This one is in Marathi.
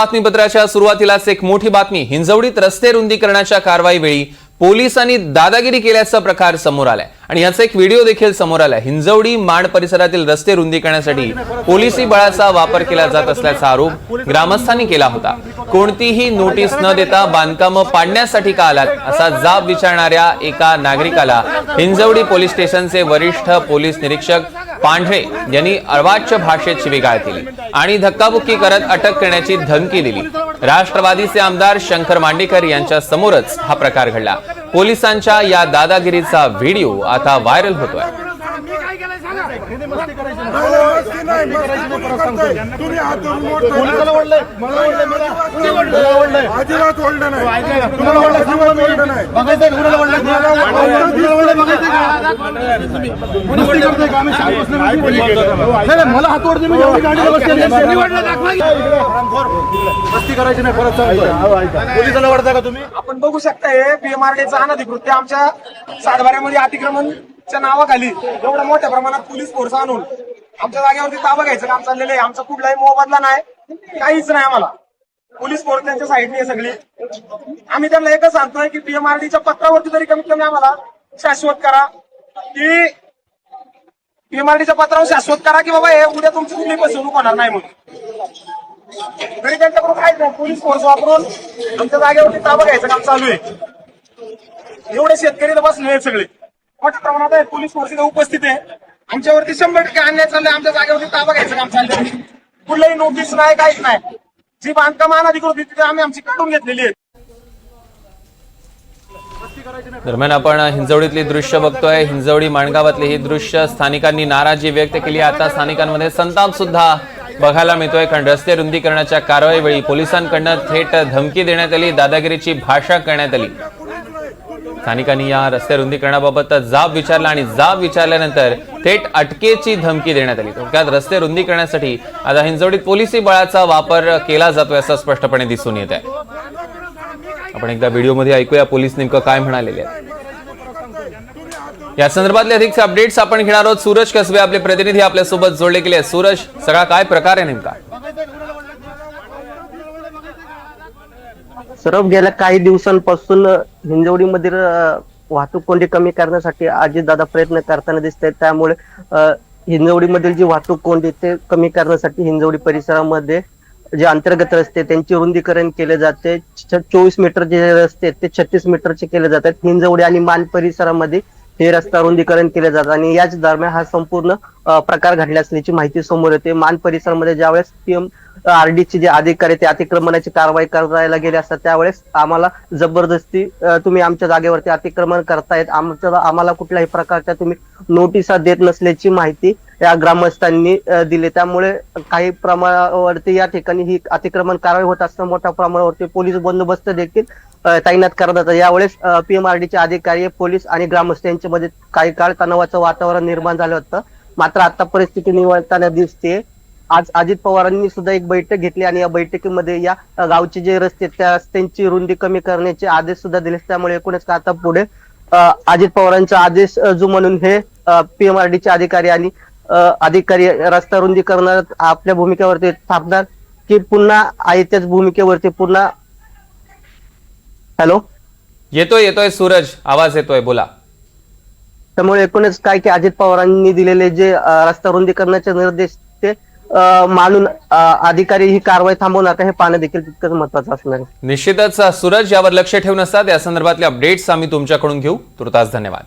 बातमीपत्राच्या सुरुवातीलाच एक मोठी बातमी। हिंजवडीत रस्ते रुंदीकरणाच्या कारवाई वेळी पोलिसांनी दादागिरी केल्याचा प्रकार समोर आलाय आणि याचा एक व्हिडिओ देखील समोर आलाय। हिंजवडी माण परिसरातील रस्ते रुंदीकरणासाठी पोलिसी बळाचा वापर केला जात असल्याचा आरोप ग्रामस्थांनी केला होता। कोणतीही नोटीस न देता बांधकाम पाडण्यासाठी का आलात असा जाब विचारणाऱ्या एका नागरिकाला हिंजवडी पोलीस स्टेशनचे वरिष्ठ पोलीस निरीक्षक पांढरे यांनी अर्वाच्य भाषेत शिवीगाळ केली आणि धक्काबुक्की करत अटक करण्याची धमकी दिली। राष्ट्रवादीचे आमदार शंकर मांडेकर यांच्या समोरच हा प्रकार घडला। पोलिसांच्या या दादागिरीचा व्हिडिओ आता व्हायरल होतोय। आपण बघू शकता हे पीएमआरडीचा अनधिकृत आमच्या सातबाऱ्यामध्ये अतिक्रमणच्या नावाखाली एवढ्या मोठ्या प्रमाणात पोलीस फोर्स आणून आमच्या जागेवरती ताबा घ्यायचं काम चाललेलं आहे। आमचा कुठलाही मोबदला नाही, काहीच नाही। आम्हाला पोलीस फोर्स त्यांच्या साईडने आहे सगळी। आम्ही त्यांना एकच सांगतोय की पीएमआरडीच्या पत्रावरती तरी कमीत कमी आम्हाला शाश्वत करा, की पीएमआरडीच्या पत्रावर शाश्वत करा की बाबा हे उद्या तुमची कुठली फसवणूक होणार नाही म्हणून। तरी त्यांच्याकडून काहीच नाही, पोलीस फोर्स वापरून आमच्या जागेवरती ताबा घ्यायचं काम चालू आहे। एवढे शेतकरी तर बसले आहेत सगळे, मोठ्या प्रमाणात आहे पोलीस फोर्स इथे उपस्थित आहे। आमच्यावरती 100% अन्याय चाललंय, आमच्या जागेवरती ताबा घ्यायचं काम चाललंय। कुठलंही नोटीस नाही, काहीच नाही। जी बांधकाम अनधिकृत तिथे आम्ही आमची काढून घेतलेली आहे। दरम्यान आपण हिंजवडीतली दृश्य बघतोय। हिंजवडी माणगावातले ही दृश्य स्थानिकांनी नाराजी व्यक्त केली। आता स्थानिकांमध्ये संताप सुद्धा बघायला मिळतोय, कारण रस्ते रुंदीकरणाच्या कारवाईवेळी पोलिसांकडून थेट धमकी देण्यात आली, दादागिरीची भाषा करण्यात आली। स्थानिकांनी या रस्ते रुंदीकरणाबाबत जाब विचारला आणि जाब विचारल्यानंतर थेट अटकेची धमकी देण्यात आली। थोडक्यात रस्ते रुंदीकरणासाठी आता हिंजवडीत पोलिसी बळाचा वापर केला जातोय असं स्पष्टपणे दिसून येत आहे। आपण एकदा व्हिडिओमध्ये ऐकूया पोलीस नेमकं काय म्हणालेले आहेत। या संदर्भातले अधिकचे अपडेट्स आपण घेणार आहोत। सूरज कसबे आपले प्रतिनिधी आपल्या सोबत जोडले गेले। सूरज, सगळा काय प्रकार आहे नेमका? सर्व गेल्या काही दिवसांपासून हिंजवडीमधील वाहतूक कोंडी कमी करण्यासाठी अजितदादा प्रयत्न करताना दिसत आहेत। त्यामुळे हिंजवडीमधील जी वाहतूक कोंडी ते कमी करण्यासाठी हिंजवडी परिसरामध्ये जे अंतर्गत रस्ते त्यांचे रुंदीकरण केले जाते। 24 मीटर जे रस्ते आहेत ते 36 मीटरचे केले जातात। हिंजवडी आणि मान परिसरामध्ये हे रस्ता रुंदीकरण केले जातात आणि याच दरम्यान हा संपूर्ण प्रकार घडला असल्याची माहिती समोर येते। मान परिसरामध्ये ज्यावेळेस पीएमआरडीचे जे अधिकारी ते अतिक्रमणाची कारवाई करायला गेले असतात त्यावेळेस आम्हाला जबरदस्ती तुम्ही आमच्या जागेवरती अतिक्रमण करतायत, आम्हाला कुठल्याही प्रकारच्या तुम्ही नोटिसा देत नसल्याची माहिती या ग्रामस्थांनी दिली। त्यामुळे काही प्रमाणावरती या ठिकाणी ही अतिक्रमण कारवाई होत असताना मोठ्या प्रमाणावरती पोलीस बंदोबस्त देखील तैनात करण्यात आला। यावेळेस पीएमआरडीचे अधिकारी, पोलीस आणि ग्रामस्थ यांच्यामध्ये काही काळ तणावाचं वातावरण निर्माण झालं होतं। मात्र आता परिस्थिती निवळताना दिसते। आज अजित पवारांनी सुद्धा एक बैठक घेतली आणि या बैठकीमध्ये या गावचे जे रस्ते त्या रस्त्यांची रुंदी कमी करण्याचे आदेश सुद्धा दिले। त्यामुळे एकूणच आता पुढे अजित पवारांचा आदेश जो म्हणून हे पीएमआरडीचे अधिकारी आणि अधिकारी रस्ता रुंदी करणार आपल्या भूमिकेवरती थांबणार की पुन्हा आहे त्याच भूमिकेवरती पुन्हा? हॅलो, येतोय सूरज, आवाज येतोय, बोला। त्यामुळे एकूणच काय की अजित पवारांनी दिलेले जे रस्ता रुंदीकरणाचे निर्देश ते मानून अधिकारी ही कारवाई थांबवणार का हे पाहणं देखील तितकंच महत्वाचं असणार आहे। निश्चितच सूरज, यावर लक्ष ठेवून असतात। या संदर्भातले अपडेट्स आम्ही तुमच्याकडून घेऊ। तुर्तास धन्यवाद।